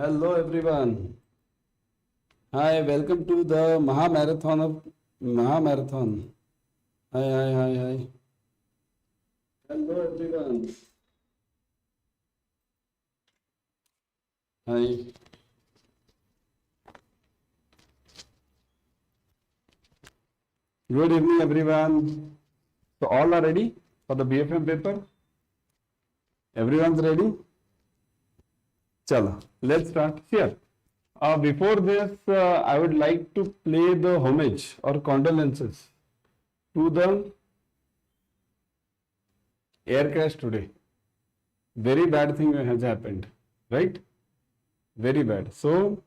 Hello everyone. Hi, welcome to the Maha Marathon. Hi. Hello everyone. Hi. Good evening everyone. So all are ready for the BFM paper? Everyone's ready? Chalo, let's start here. Before this, I would like to play the homage or condolences to the air crash today. Very bad thing has happened, right? Very bad. So,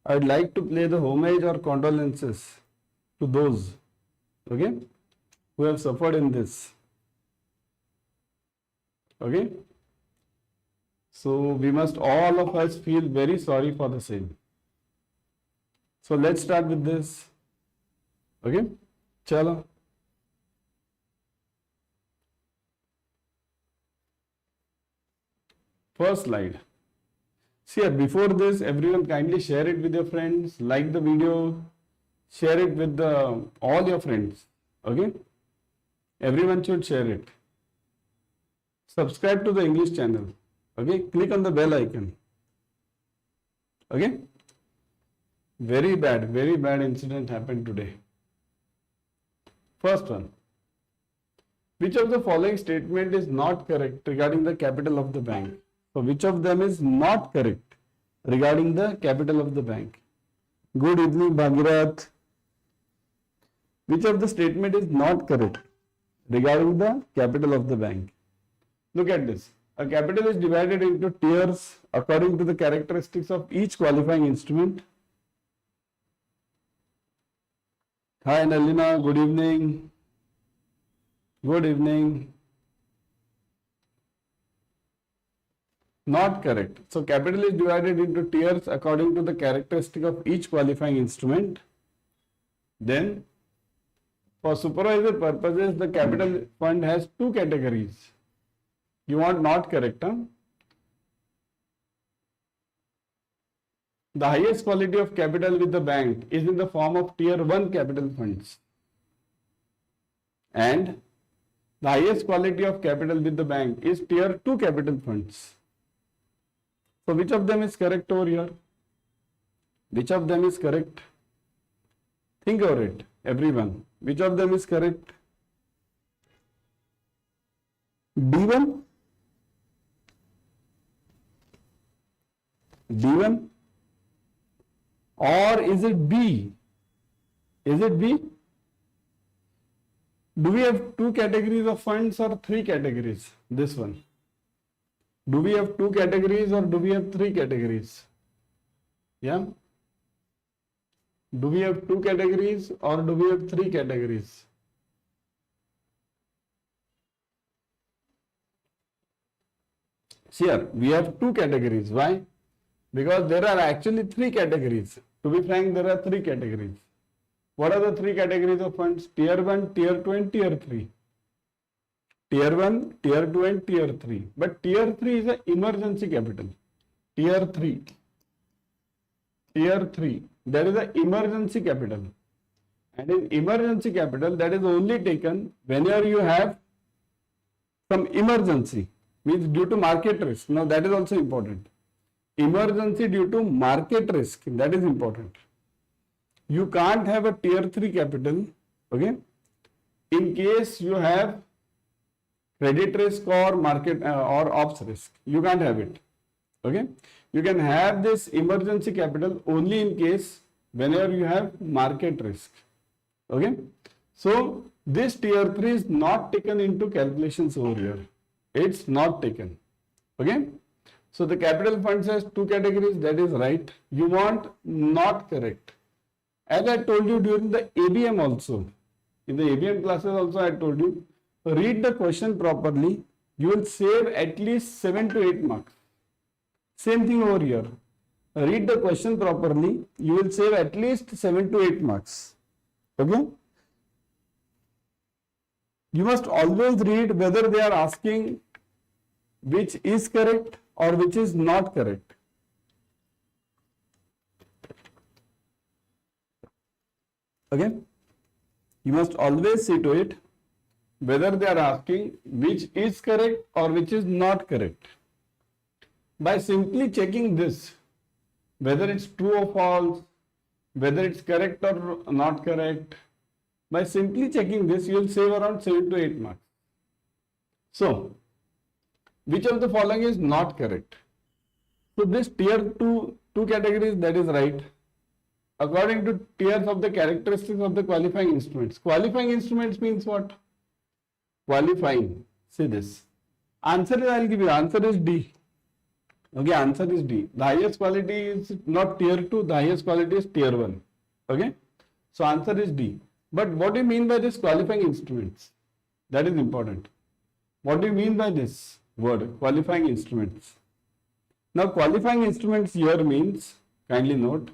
I would like to play the homage or condolences to those, okay, who have suffered in this. Okay? So, we must all of us feel very sorry for the same. So, let's start with this. Okay? Chalo. First slide. See, before this, everyone kindly share it with your friends, like the video, share it with all your friends. Okay? Everyone should share it. Subscribe to the English channel. Okay? Click on the bell icon. Okay? Very bad incident happened today. First one. Which of the following statement is not correct regarding the capital of the bank? So, which of them is not correct regarding the capital of the bank? Good evening, Bhagirath. Which of the statement is not correct regarding the capital of the bank? Look at this. A capital is divided into tiers according to the characteristics of each qualifying instrument. Hi, Nalina. Good evening. Good evening. Not correct. So, capital is divided into tiers according to the characteristic of each qualifying instrument. Then, for supervisor purposes, the capital fund has two categories. You want not correct, huh? The highest quality of capital with the bank is in the form of tier 1 capital funds. And the highest quality of capital with the bank is tier 2 capital funds. So, which of them is correct over here? Which of them is correct? Think over it, everyone. Which of them is correct? D1? D1? Or is it B? Is it B? Do we have two categories of funds or three categories? This one. Do we have two categories or do we have three categories? Yeah? Do we have two categories or do we have three categories? Here, we have two categories. Why? Because there are actually three categories. To be frank, there are three categories. What are the three categories of funds? Tier 1, Tier 2 and Tier 3. Tier 1, Tier 2 and Tier 3. But Tier 3 is an emergency capital. Tier 3. Tier 3. That is an emergency capital. And in emergency capital, that is only taken whenever you have some emergency. Means due to market risk. Now that is also important. Emergency due to market risk. That is important. You can't have a tier 3 capital, okay, in case you have credit risk or market or ops risk. You can't have it, okay. You can have this emergency capital only in case whenever you have market risk, okay. So, this tier 3 is not taken into calculations over here. It's not taken, okay. So, the capital funds has two categories, that is right. You want not correct. As I told you during the ABM also, in the ABM classes also I told you, read the question properly, you will save at least 7 to 8 marks. Same thing over here. Read the question properly, you will save at least 7 to 8 marks. Okay? You must always read whether they are asking which is correct or which is not correct. Okay, you must always see to it whether they are asking which is correct or which is not correct. By simply checking this, whether it's true or false, whether it's correct or not correct, by simply checking this, you will save around 7 to 8 marks. So, which of the following is not correct? So, this tier 2 categories, that is right. According to tiers of the characteristics of the qualifying instruments. Qualifying instruments means what? Qualifying. See this. Answer is, I will give you, answer is D. Okay, answer is D. The highest quality is not tier 2, the highest quality is tier 1. Okay, so answer is D. But what do you mean by this qualifying instruments? That is important. What do you mean by this word, qualifying instruments? Now, qualifying instruments here means, kindly note,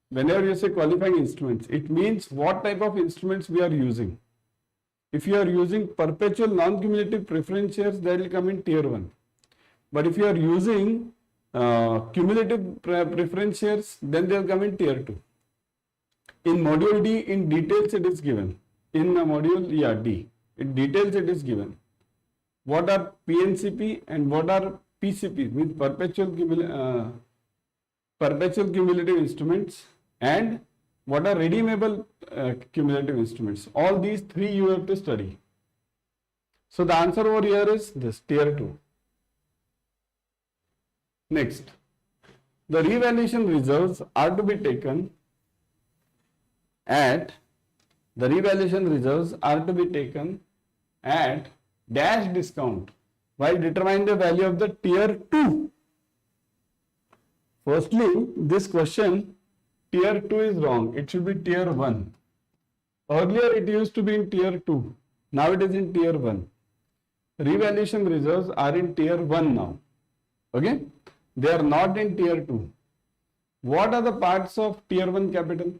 whenever you say qualifying instruments, it means what type of instruments we are using. If you are using perpetual non-cumulative preference shares, that will come in tier 1. But if you are using cumulative preference shares, then they will come in tier 2. In module D, in details it is given. In module D, in details it is given. What are PNCP and what are PCP, means perpetual cumulative instruments, and what are redeemable cumulative instruments. All these three you have to study. So the answer over here is this, tier 2. Next, the revaluation reserves are to be taken at dash discount while determining the value of the tier 2. Firstly, this question, tier 2 is wrong. It should be tier 1. Earlier it used to be in tier 2. Now it is in tier 1. Revaluation reserves are in tier 1 now. Okay? They are not in tier 2. What are the parts of tier 1 capital?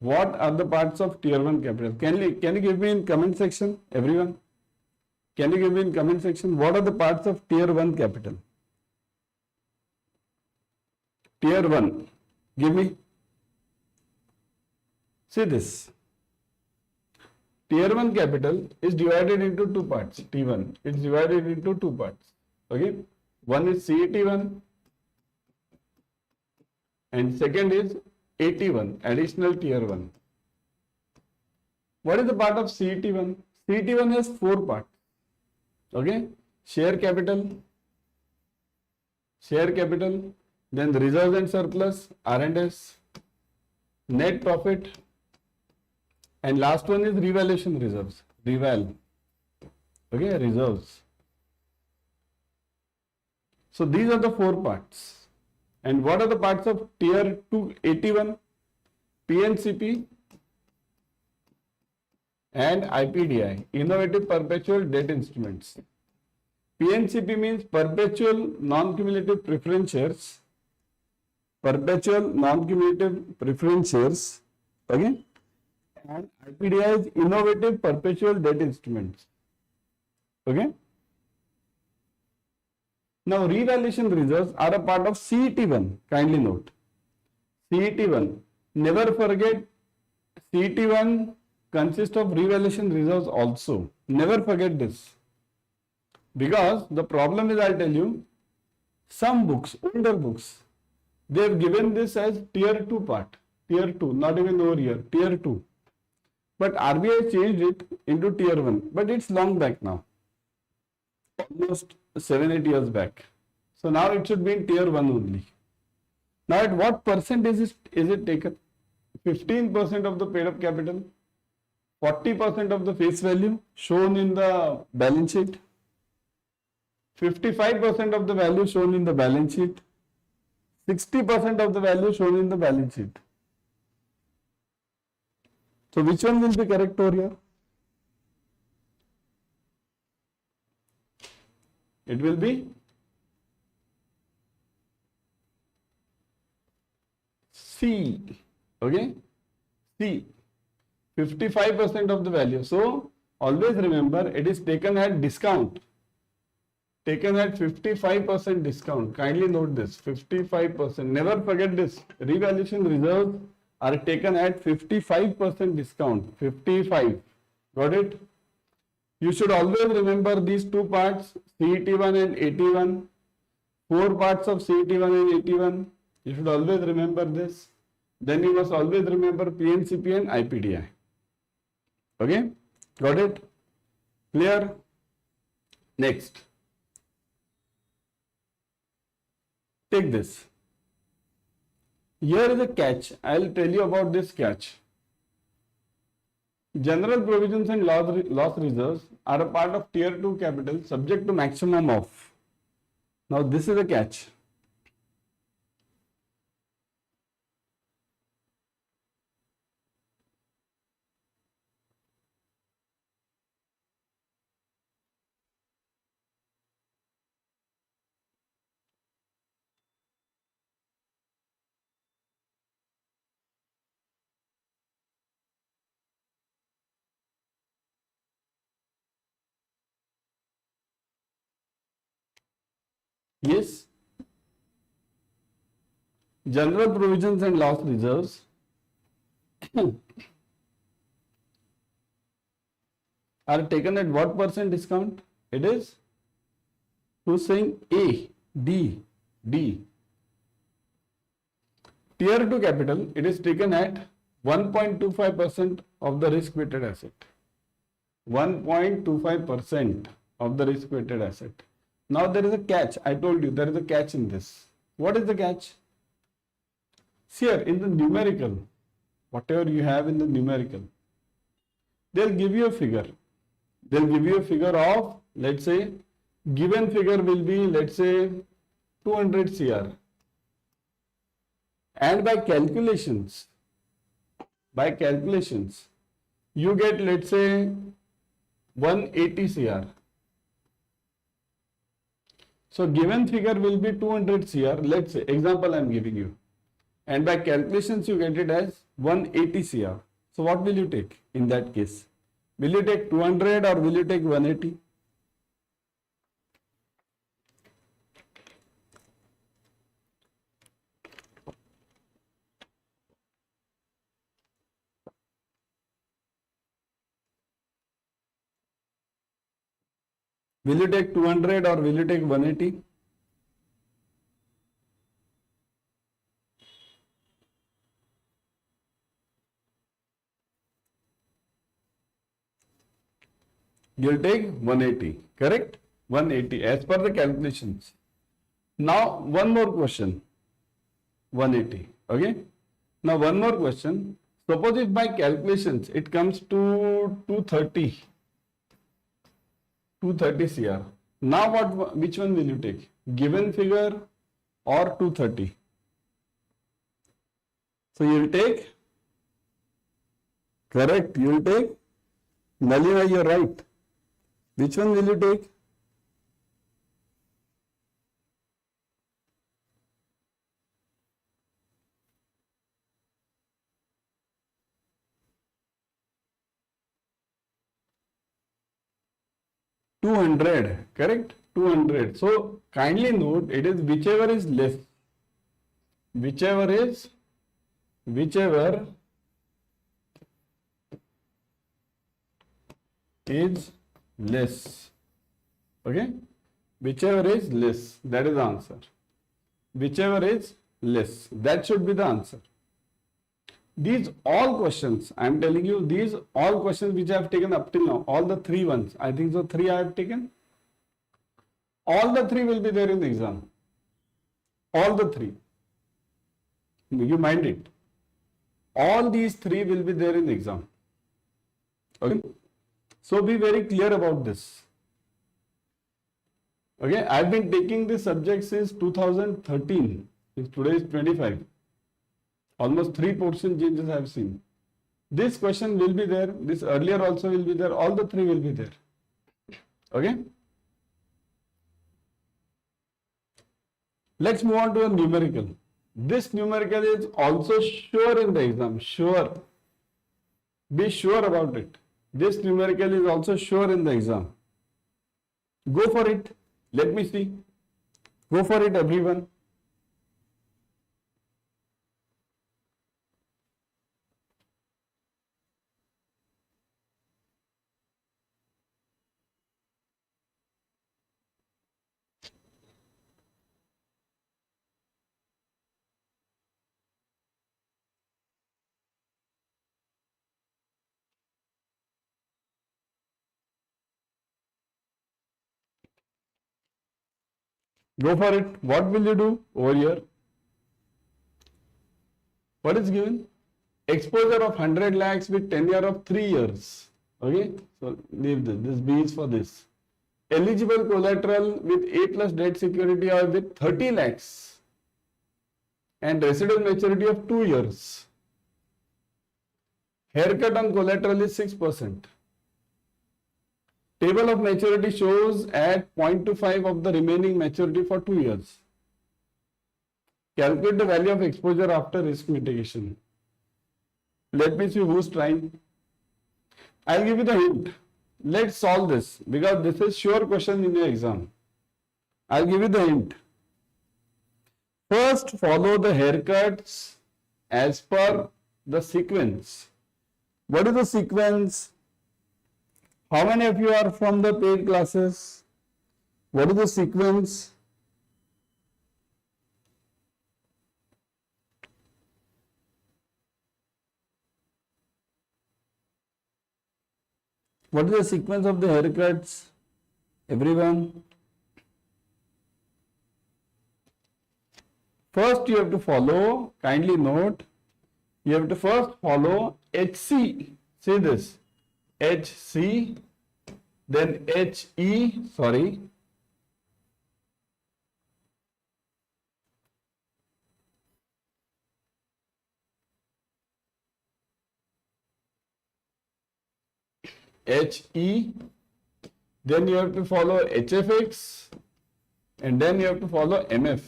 What are the parts of tier 1 capital? Can you give me in comment section, everyone? Can you give me in comment section, what are the parts of tier 1 capital? Tier 1, give me. See this. Tier 1 capital is divided into two parts. T1, it's divided into two parts. Okay. One is CET1 and second is AT1, additional tier 1. What is the part of CET1? CET1 has 4 parts. Okay. Share capital, then the reserves and surplus, R&S, net profit, and last one is revaluation reserves, reval. Okay, reserves. So these are the 4 parts. And what are the parts of tier 2 AT1? PNCP and IPDI, innovative perpetual debt instruments. PNCP means perpetual non-cumulative preference shares. Okay, and IPDI is innovative perpetual debt instruments. Okay. Now, revaluation reserves are a part of CET1. Kindly note. CET1. Never forget, CET1 consists of revaluation reserves also. Never forget this. Because the problem is, I'll tell you, some books, older books, they have given this as tier 2 part. Tier 2, not even over here, tier 2. But RBI changed it into tier 1. But it's long back now. Almost 7-8 years back. So now it should be in tier 1 only. Now at what percentage is it taken? 15% of the paid up capital, 40% of the face value shown in the balance sheet, 55% of the value shown in the balance sheet, 60% of the value shown in the balance sheet. So which one will be correct over here? It will be C. Okay, C. 55% of the value. So always remember, it is taken at discount. Taken at 55% discount. Kindly note this, 55%. Never forget this. Revaluation reserves are taken at 55% discount. 55. Got it? You should always remember these two parts, CET1 and AT1. Four parts of CET1 and AT1. You should always remember this. Then you must always remember PNCP and IPDI. Okay? Got it? Clear? Next. Take this. Here is a catch. I'll tell you about this catch. General provisions and loss reserves are a part of Tier 2 capital subject to maximum of. Now this is a catch. Yes. General provisions and loss reserves are taken at what percent discount? It is, who's saying A, D, D. Tier 2 capital, it is taken at 1.25% of the risk weighted asset. 1.25% of the risk weighted asset. Now there is a catch. I told you there is a catch in this. What is the catch? See here in the numerical, whatever you have in the numerical, they'll give you a figure. They'll give you a figure of, let's say, given figure will be, let's say, 200 CR. And by calculations, you get, let's say, 180 CR. So given figure will be 200 CR, let's say, example I am giving you. And by calculations you get it as 180 CR. So what will you take in that case? Will you take 200 or will you take 180? Will you take 200 or will you take 180? You'll take 180, correct? 180 as per the calculations. Now one more question. 180, okay? Now one more question. Suppose if by calculations it comes to 230 CR. Now which one will you take? Given figure or 230? So you will take, correct, you will take, Nalina, you are right. Which one will you take? $200, correct? 200. So kindly note, it is whichever is less. Whichever is less. Okay? Whichever is less. That is the answer. Whichever is less. That should be the answer. These all questions, I am telling you, these all questions which I have taken up till now, all the three ones, I think so 3 I have taken. All the 3 will be there in the exam. All the 3. You mind it. All these 3 will be there in the exam. Okay? So be very clear about this. Okay, I have been taking this subject since 2013. Today is 25. Almost 3 portion changes I have seen. This question will be there. This earlier also will be there. All the 3 will be there. Okay. Let's move on to a numerical. This numerical is also sure in the exam. Sure. Be sure about it. This numerical is also sure in the exam. Go for it. Let me see. Go for it, everyone. Go for it. What will you do over here? What is given? Exposure of 100 lakhs with tenure of 3 years. Okay, so leave this. This B is for this. Eligible collateral with A plus debt security or with 30 lakhs and residual maturity of 2 years. Haircut on collateral is 6%. Table of maturity shows at 0.25 of the remaining maturity for 2 years. Calculate the value of exposure after risk mitigation. Let me see who's trying. I'll give you the hint. Let's solve this because this is sure question in your exam. I'll give you the hint. First, follow the haircuts as per the sequence. What is the sequence? How many of you are from the paid classes? What is the sequence? What is the sequence of the haircuts? Everyone? First, you have to follow, kindly note, you have to first follow HC. See this. HC, then HE, sorry. HE, then you have to follow HFX, and then you have to follow MF.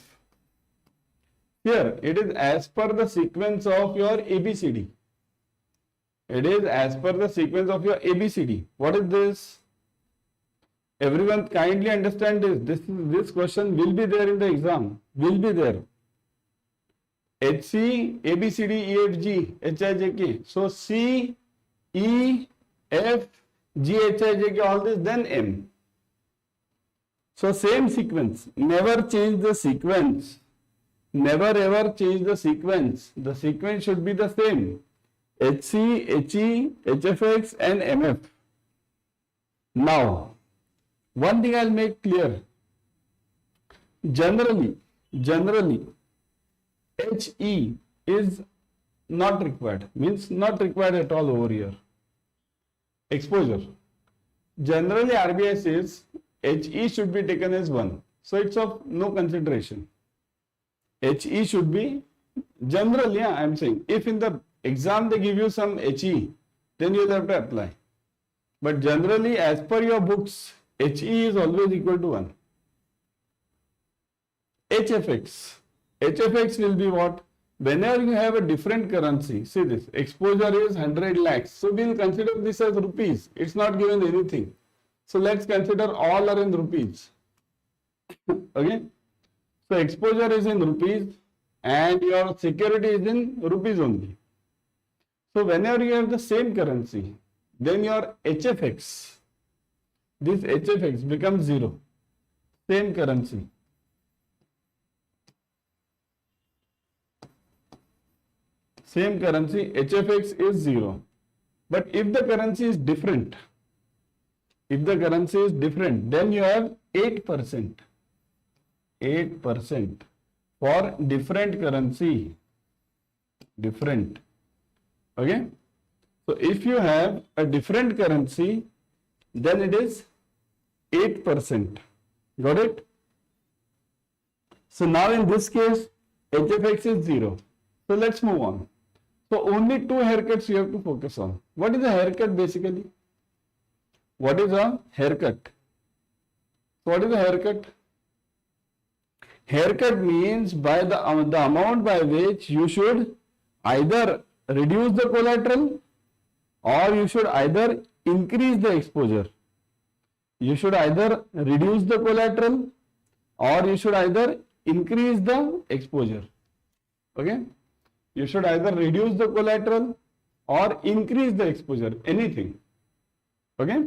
Here, it is as per the sequence of your ABCD. It is as per the sequence of your ABCD. What is this? Everyone kindly understand this. This question will be there in the exam. Will be there. HC, ABCD, EFG, HIJK. So C, E, F, G, HIJK, all this, then M. So same sequence. Never change the sequence. Never ever change the sequence. The sequence should be the same. HC, HE, HFX and MF. Now, one thing I'll make clear. Generally, HE is not required. Means not required at all over here. Exposure. Generally, RBI says HE should be taken as 1. So it's of no consideration. HE should be, generally, I am saying, if in the exam they give you some HE, then you will have to apply. But generally, as per your books, HE is always equal to 1. HFX. HFX will be what? Whenever you have a different currency, see this, exposure is 100 lakhs. So we will consider this as rupees. It's not given anything. So let's consider all are in rupees. Okay. So exposure is in rupees and your security is in rupees only. So whenever you have the same currency, then your HFX, this HFX becomes 0. Same currency. Same currency, HFX is 0. But if the currency is different, then you have 8%. 8% for different currency. Different. Okay. So if you have a different currency, then it is 8%. Got it? So now in this case, HFX is 0. So let's move on. So only 2 haircuts you have to focus on. What is a haircut basically? What is a haircut? So what is a haircut? Haircut means by the amount by which you should either reduce the collateral or you should either increase the exposure. You should either reduce the collateral or you should either increase the exposure. Okay? You should either reduce the collateral or increase the exposure. Anything. Okay?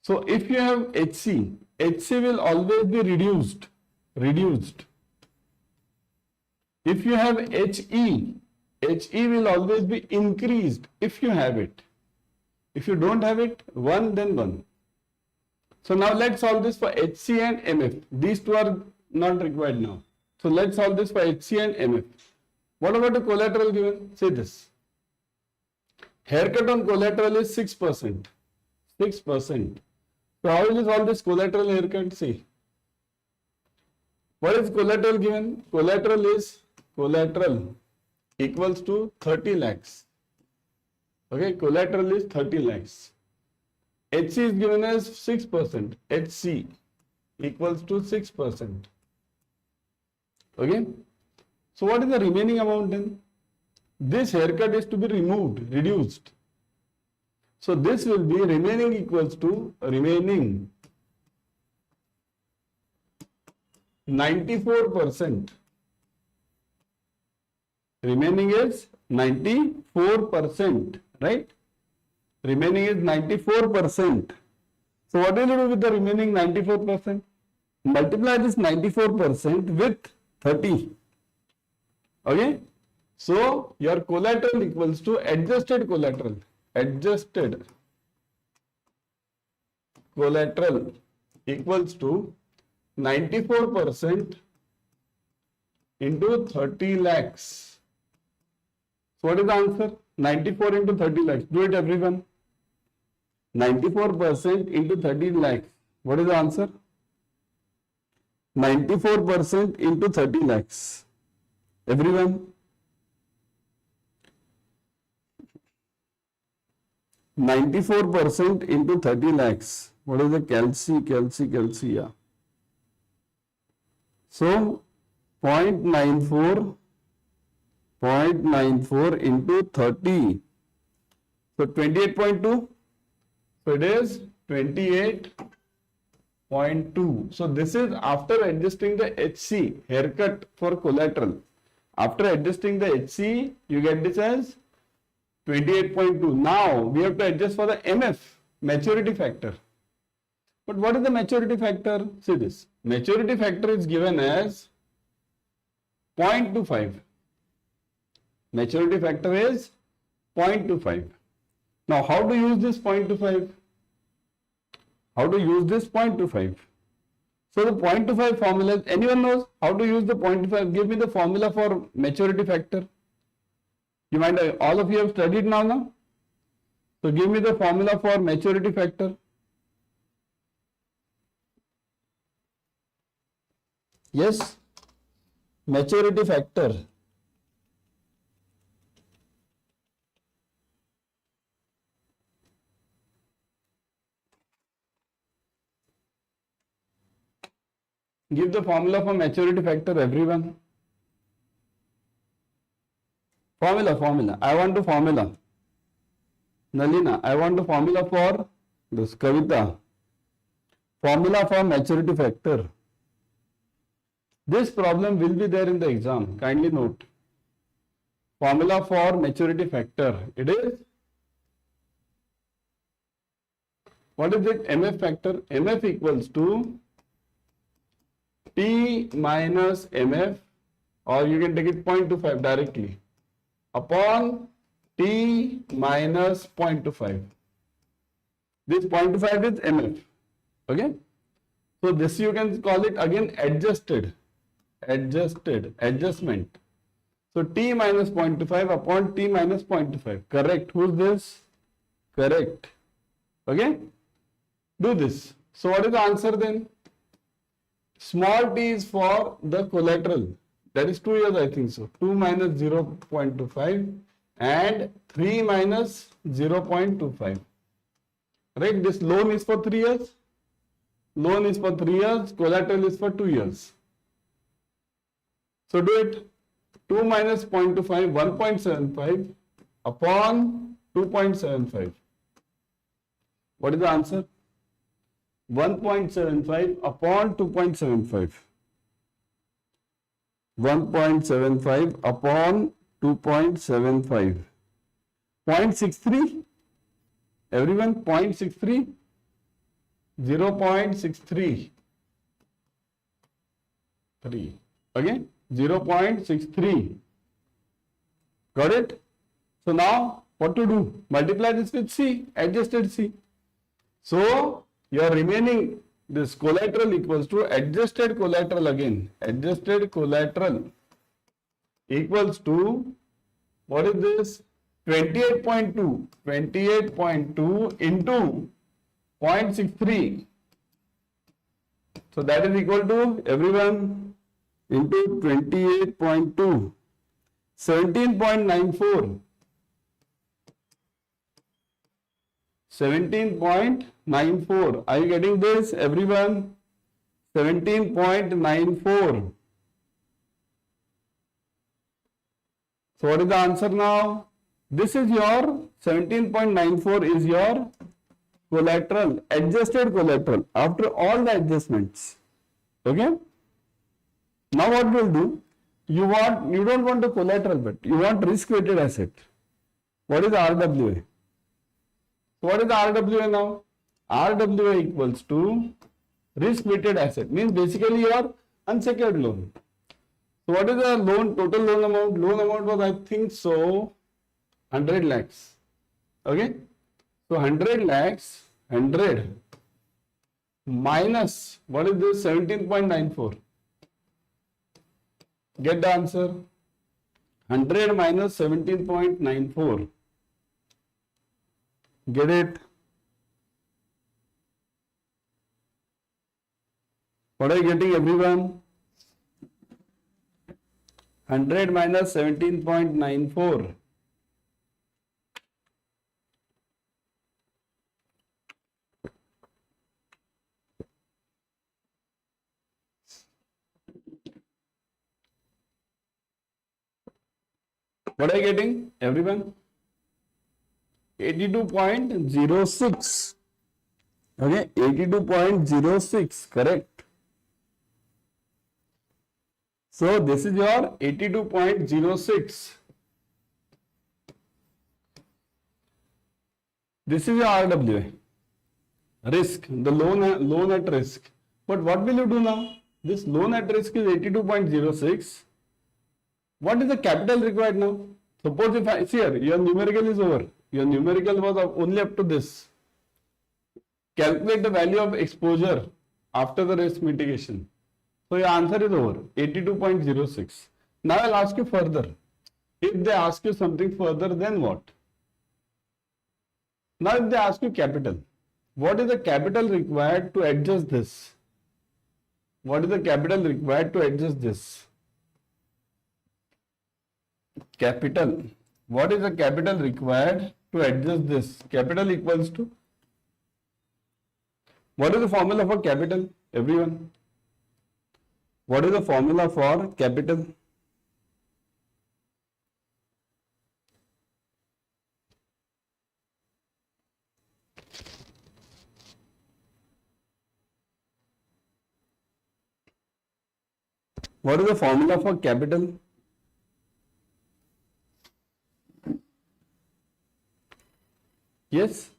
So if you have HC, HC will always be reduced. If you have HE, HE will always be increased if you have it. If you don't have it, 1 then 1. So now let's solve this for HC and MF. These two are not required now. So let's solve this for HC and MF. What about the collateral given? Say this. Haircut on collateral is 6%. 6%. So how will you solve this collateral haircut? See. What is collateral given? Collateral equals to 30 lakhs. Okay, collateral is 30 lakhs. HC is given as 6%. HC equals to 6%. Okay. So what is the remaining amount then? This haircut is to be removed, reduced. So this will be remaining equals to remaining 94%. Remaining is 94%, right? Remaining is 94%. So what will you do with the remaining 94%? Multiply this 94% with 30. Okay? So your collateral equals to adjusted collateral. Adjusted collateral equals to 94% into 30 lakhs. So what is the answer? 94 into 30 lakhs. Do it everyone. 94% into 30 lakhs. What is the answer? 94% into 30 lakhs. Everyone. 94% into 30 lakhs. What is the calci, yeah. So 0.94 into 30. So 28.2. So it is 28.2. So this is after adjusting the HC, haircut for collateral. After adjusting the HC, you get this as 28.2. Now we have to adjust for the MF, maturity factor. But what is the maturity factor? See this. Maturity factor is given as 0.25. Maturity factor is 0.25. Now how to use this 0.25? How to use this 0.25? So the 0.25 formula, anyone knows how to use the 0.25? Give me the formula for maturity factor. You might, all of you have studied now? So give me the formula for maturity factor. Yes, maturity factor. Give the formula for maturity factor, everyone. Formula. I want the formula. Nalina, I want the formula for this. Kavita. Formula for maturity factor. This problem will be there in the exam. Kindly note. Formula for maturity factor. It is, what is it? MF factor. MF equals to T minus MF, or you can take it 0.25 directly, upon T minus 0.25. This 0.25 is MF. Okay. So this you can call it again adjustment. So T minus 0.25 upon T minus 0.25. Correct. Who's this? Correct. Okay. Do this. So what is the answer then? Small t is for the collateral. That is 2 years, I think so. 2 minus 0.25 and 3 minus 0.25. Right? This loan is for 3 years. Loan is for 3 years. Collateral is for 2 years. So do it. 2 minus 0.25, 1.75 upon 2.75. What is the answer? 1.75 upon 2.75. 1.75 upon 2.75. 0.63. Everyone, 0.63. 0.63. 3. Again, 0.63. Got it? So now, what to do? Multiply this with C, adjusted C. So, Your remaining this collateral equals to adjusted collateral again. Adjusted collateral equals to, what is this? 28.2. 28.2 into 0.63. So that is equal to, everyone, into 28.2. 17.94. 17.94. Are you getting this, everyone? 17.94. So what is the answer now? This is your 17.94 is your collateral, adjusted collateral after all the adjustments. Okay? Now what we'll do? You don't want the collateral, but you want risk-weighted asset. What is RWA? So what is the RWA now? RWA equals to risk-weighted asset. Means basically your unsecured loan. So what is the loan, total loan amount? Loan amount was, I think so, 100 lakhs. Okay? So 100 lakhs, 100 minus, what is this? 17.94. Get the answer. 100 minus 17.94. Get it? What are you getting, everyone? 100 minus 17.94. What are you getting, everyone? 82.06. Okay, 82.06, correct. So this is your 82.06. This is your RWA. Risk, the loan at risk. But what will you do now? This loan at risk is 82.06. What is the capital required now? Suppose if I see here, your numerical is over. Your numerical was only up to this. Calculate the value of exposure after the risk mitigation. So your answer is over, 82.06. Now I'll ask you further. If they ask you something further, then what? Now if they ask you capital, what is the capital required to adjust this? What is the capital required to adjust this? Capital. What is the capital required to adjust this? Capital equals to, what is the formula for capital, everyone? What is the formula for capital? What is the formula for capital? Yes?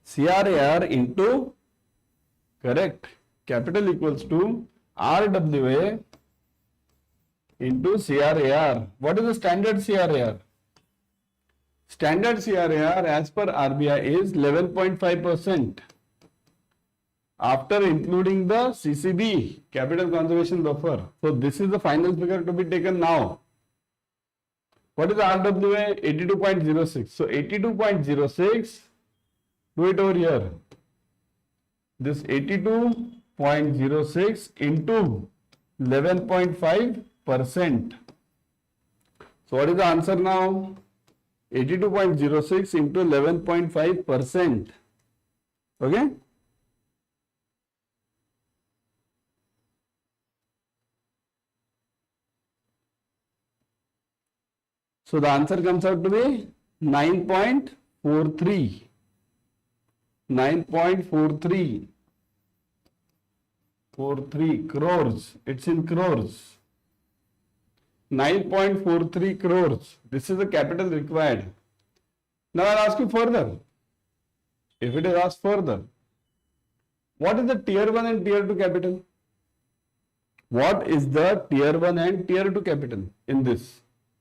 CRAR into, correct, capital equals to RWA into CRAR. What is the standard CRAR? Standard CRAR as per RBI is 11.5% after including the CCB, capital conservation buffer. So this is the final figure to be taken now. What is the RWA? 82.06. So 82.06, do it over here. This 82.06 into 11.5%. So what is the answer now? 82.06 into 11.5%. Okay? So the answer comes out to be 9.43. 9.43. 43 crores. It's in crores. 9.43 crores. This is the capital required. Now I'll ask you further. If it is asked further, what is the tier 1 and tier 2 capital? What is the tier 1 and tier 2 capital in this?